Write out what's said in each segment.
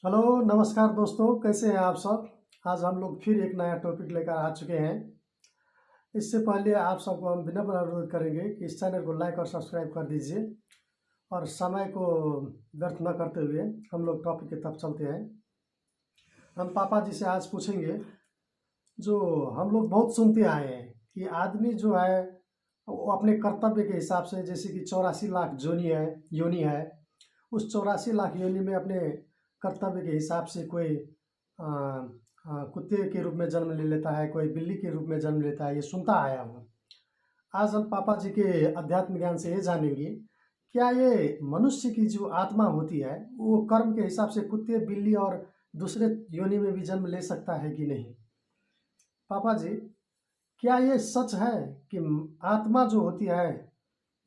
Hello, नमस्कार दोस्तों, कैसे हैं आप सब। आज हम लोग फिर एक नया टॉपिक लेकर आ चुके हैं। इससे पहले आप सबको हम विनम्र अनुरोध करेंगे कि इस चैनल को लाइक और सब्सक्राइब कर दीजिए और समय को व्यर्थ न करते हुए हम लोग टॉपिक की तरफ चलते हैं। हम पापा जी से आज पूछेंगे, जो हम लोग बहुत सुनते आए हैं कि आदमी जो है वो अपने कर्तव्य के हिसाब से, जैसे कि 84 लाख योनि है, उस 84 लाख योनि में अपने कर्तव्य के हिसाब से कोई कुत्ते के रूप में जन्म ले लेता है, कोई बिल्ली के रूप में जन्म लेता है। ये सुनता आया हूँ। आज हम पापा जी के अध्यात्म ज्ञान से ये जानेंगे, क्या ये मनुष्य की जो आत्मा होती है वो कर्म के हिसाब से कुत्ते, बिल्ली और दूसरे योनि में भी जन्म ले सकता है कि नहीं। पापा जी, क्या ये सच है कि आत्मा जो होती है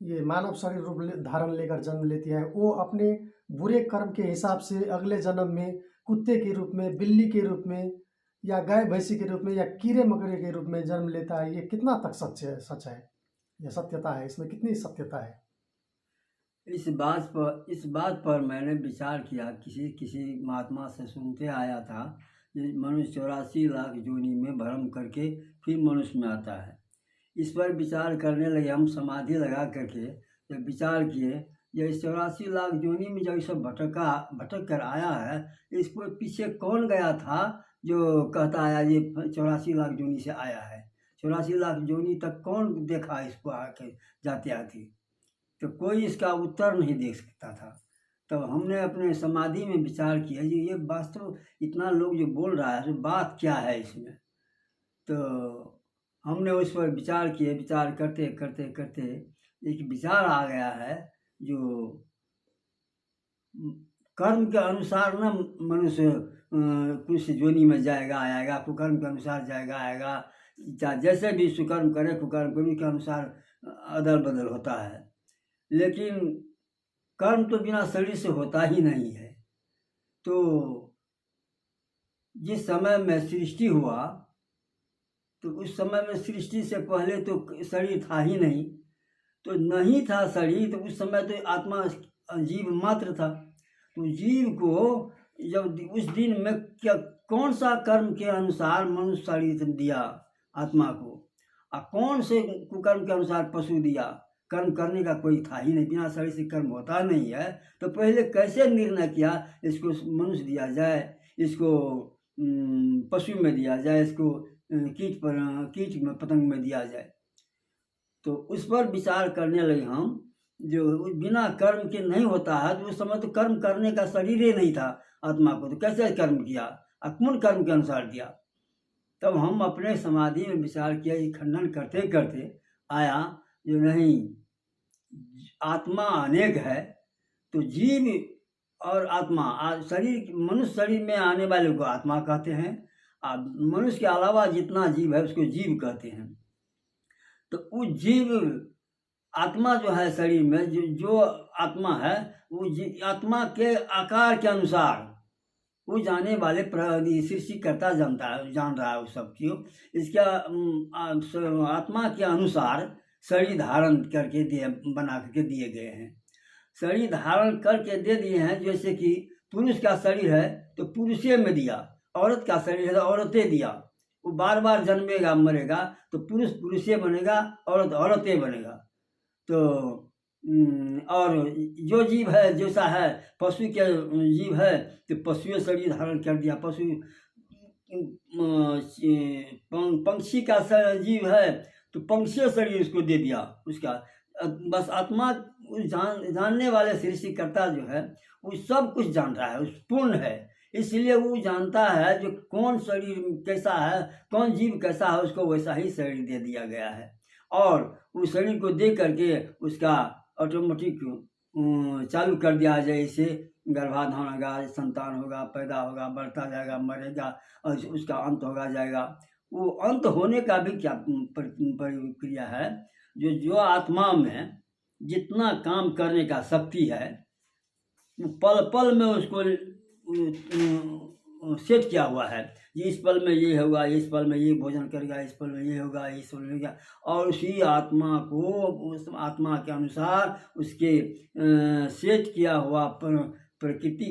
ये मानव शरीर धारण लेकर जन्म लेती है, वो अपने बुरे कर्म के हिसाब से अगले जन्म में कुत्ते के रूप में, बिल्ली के रूप में, या गाय भैंसी के रूप में, या कीड़े मकोड़े के रूप में जन्म लेता है। ये कितना तक सच है, यह सत्यता है, इसमें कितनी सत्यता है। इस बात पर मैंने विचार किया। किसी किसी महात्मा से सुनते आया था कि मनुष्य 84 लाख योनि में भ्रम करके फिर मनुष्य में आता है। इस पर विचार करने लगे हम, समाधि लगा करके जब विचार किए, ये इस 84 लाख योनि में जब सब भटक कर आया है, इस पर पीछे कौन गया था जो कहता आया ये 84 लाख योनि से आया है। 84 लाख योनि तक कौन देखा इसको आके जाते आती, तो कोई इसका उत्तर नहीं दे सकता था। तब हमने अपने समाधि में विचार किया ये वास्तव इतना लोग जो बोल रहा है तो बात क्या है इसमें। तो हमने उस पर विचार किए। विचार करते करते करते एक विचार आ गया है, जो कर्म के अनुसार न मनुष्य कुछ योनि में जाएगा आएगा, कुकर्म के अनुसार जाएगा आएगा। जैसे भी सुकर्म करे कुकर्म करे के अनुसार अदल बदल होता है। लेकिन कर्म तो बिना शरीर से होता ही नहीं है। तो जिस समय में सृष्टि हुआ, तो उस समय में सृष्टि से पहले तो शरीर था ही नहीं। तो नहीं था शरीर, तो उस समय तो आत्मा जीव मात्र था। तो जीव को जब उस दिन में क्या कौन सा कर्म के अनुसार मनुष्य शरीर दिया आत्मा को, और कौन से कुकर्म के अनुसार पशु दिया। कर्म करने का कोई था ही नहीं, बिना शरीर से कर्म होता नहीं है। तो पहले कैसे निर्णय किया इसको मनुष्य दिया जाए, इसको पशु में दिया जाए, इसको कीट में पतंग में दिया जाए। तो उस पर विचार करने लगे हम। जो बिना कर्म के नहीं होता है, तो उस समय तो कर्म करने का शरीर ही नहीं था आत्मा को, तो कैसे कर्म किया और कौन कर्म के अनुसार दिया। तब हम अपने समाधि में विचार किया, ये खंडन करते करते आया जो नहीं, आत्मा अनेक है। तो जीव और आत्मा, शरीर, मनुष्य शरीर में आने वाले को आत्मा कहते हैं, और मनुष्य के अलावा जितना जीव है उसको जीव कहते हैं। तो उस जीव आत्मा जो है शरीर में, जो आत्मा है, वो आत्मा के आकार के अनुसार वो जाने वाले सृष्टिकर्ता जान रहा है उस सब चीज़। इसका आत्मा के अनुसार शरीर धारण करके बना करके दिए गए हैं। शरीर धारण करके दे दिए हैं। जैसे कि पुरुष का शरीर है तो पुरुषे में दिया, औरत का शरीर है तो औरतें दिया। वो बार बार जन्मेगा मरेगा, तो पुरुष पुरुषे बनेगा, औरत औरतें बनेगा। तो और जो जीव है जैसा है, पशु के जीव है तो पशुए शरीर धारण कर दिया। पशु पंछी का जीव है तो पंक्षी शरीर उसको दे दिया उसका। बस आत्मा जानने वाले सृष्टिकर्ता जो है वो सब कुछ जान रहा है, उस पूर्ण है। इसलिए वो जानता है जो कौन शरीर कैसा है, कौन जीव कैसा है, उसको वैसा ही शरीर दे दिया गया है। और उस शरीर को दे करके उसका ऑटोमेटिक चालू कर दिया जाए। इसे गर्भाधान होगा, संतान होगा, पैदा होगा, बढ़ता जाएगा, मरेगा और उसका अंत होगा जाएगा। वो अंत होने का भी क्या प्रक्रिया है, जो आत्मा में जितना काम करने का शक्ति है वो पल पल में उसको सेट किया हुआ है। इस पल में ये होगा, इस पल में ये भोजन करेगा, इस पल में ये होगा, इस पल में क्या। और उसी आत्मा को उस आत्मा के अनुसार उसके सेट किया हुआ प्रकृति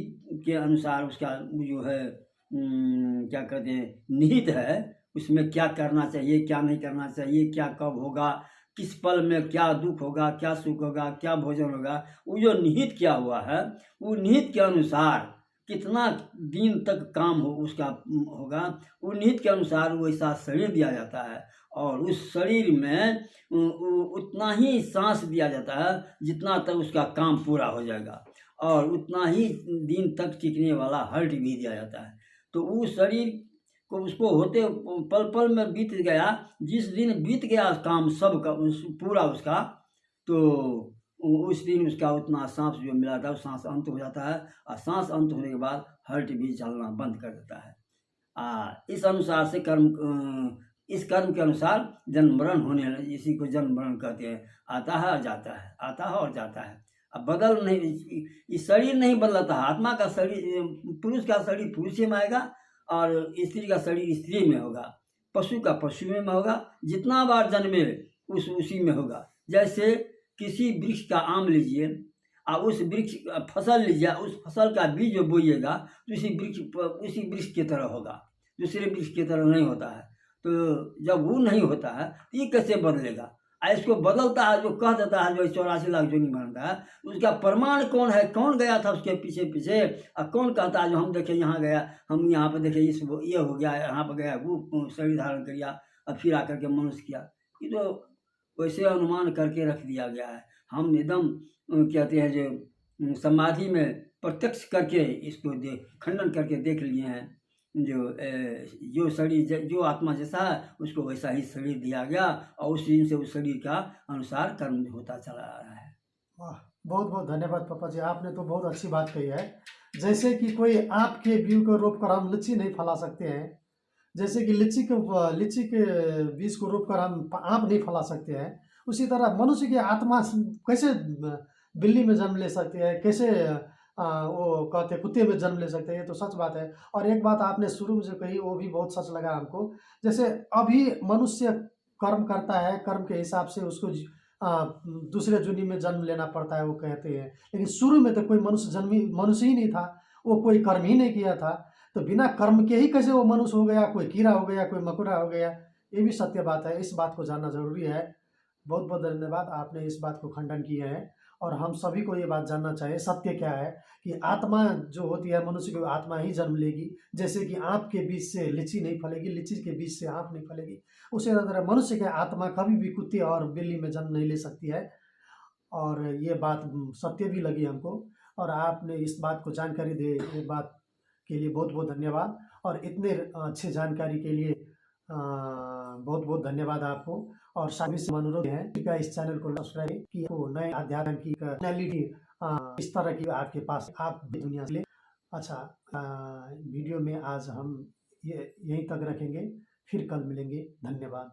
के अनुसार उसका जो है क्या कहते हैं निहित है, उसमें क्या करना चाहिए, क्या नहीं करना चाहिए, क्या कब होगा, किस पल में क्या दुख होगा, क्या सुख होगा, क्या भोजन होगा, वो जो निहित किया हुआ है, वो निहित के अनुसार कितना दिन तक काम हो उसका होगा, वो निहित के अनुसार वैसा शरीर दिया जाता है। और उस शरीर में उतना ही सांस दिया जाता है जितना तक उसका काम पूरा हो जाएगा, और उतना ही दिन तक टिकने वाला हर्ट भी दिया जाता है। तो उस शरीर को उसको होते पल पल में बीत गया, जिस दिन बीत गया काम सब का पूरा उसका, तो उस दिन उसका उतना सांस जो मिला था सांस अंत हो जाता है, और सांस अंत होने के बाद हर्ट भी चलना बंद कर देता है। इस अनुसार से इस कर्म के अनुसार जन्म मरण होने, इसी को जन्म मरण कहते हैं। आता है और जाता है, आता है और जाता है। अब बदल नहीं, ये शरीर नहीं बदलता है। आत्मा का शरीर, पुरुष का शरीर पुरुष में आएगा, और स्त्री का शरीर स्त्री में होगा, पशु का पशु में होगा, जितना बार जन्मे उसी में होगा। जैसे किसी वृक्ष का आम लीजिए, और उस वृक्ष फसल लीजिए, उस फसल का बीज जो बोइएगा तो उसी वृक्ष की तरह होगा, दूसरे वृक्ष की तरह नहीं होता है। तो जब वो नहीं होता है तो ये कैसे बदलेगा? इसको बदलता है, जो कह देता है जो 84 लाख जोनी मानता है, उसका प्रमाण कौन है? कौन गया था उसके पीछे पीछे, और कौन कहता है जो हम देखे यहाँ गया, हम यहाँ पर देखे ये हो गया, यहाँ पर गया, वो शरीर धारण किया, और फिर आकर के मनुष्य किया। ये तो वैसे अनुमान करके रख दिया गया है। हम एकदम कहते हैं जो समाधि में प्रत्यक्ष करके इसको खंडन करके देख लिए हैं, जो शरीर जो आत्मा जैसा है उसको वैसा ही शरीर दिया गया, और उस दिन से उस शरीर का अनुसार कर्म होता चला आ रहा है। वाह, बहुत बहुत धन्यवाद पापा जी, आपने तो बहुत अच्छी बात कही है। जैसे कि कोई आम के बीज को रोप कर हम लीची नहीं फला सकते हैं, जैसे कि लीची के बीज को रोप कर हम आम नहीं फला सकते हैं, उसी तरह मनुष्य की आत्मा कैसे बिल्ली में जन्म ले सकती है, कैसे वो कहते हैं कुत्ते में जन्म ले सकते हैं, ये तो सच बात है। और एक बात आपने शुरू में जो कही वो भी बहुत सच लगा हमको। जैसे अभी मनुष्य कर्म करता है, कर्म के हिसाब से उसको दूसरे जुनी में जन्म लेना पड़ता है वो कहते हैं, लेकिन शुरू में तो कोई मनुष्य ही नहीं था, वो कोई कर्म ही नहीं किया था, तो बिना कर्म के ही कैसे वो मनुष्य हो गया, कोई कीड़ा हो गया, कोई मकोड़ा हो गया, ये भी सत्य बात है। इस बात को जानना जरूरी है। बहुत बहुत धन्यवाद, आपने इस बात को खंडन किया है, और हम सभी को ये बात जानना चाहिए सत्य क्या है, कि आत्मा जो होती है मनुष्य की आत्मा ही जन्म लेगी। जैसे कि आँप के बीज से लीची नहीं फलेगी, लीची के बीज से आँप नहीं फलेगी, उसी तरह मनुष्य की आत्मा कभी भी कुत्ते और बिल्ली में जन्म नहीं ले सकती है। और ये बात सत्य भी लगी हमको, और आपने इस बात को जानकारी दे, ये बात के लिए बहुत बहुत धन्यवाद। और इतने अच्छे जानकारी के लिए बहुत बहुत धन्यवाद आपको। और सभी से अनुरोध है कि इस चैनल को सब्सक्राइब की, नए आध्यात्म की फाइनलिटी इस तरह की आपके पास आप दुनिया से ले। अच्छा, वीडियो में आज हम ये यहीं तक रखेंगे, फिर कल मिलेंगे। धन्यवाद।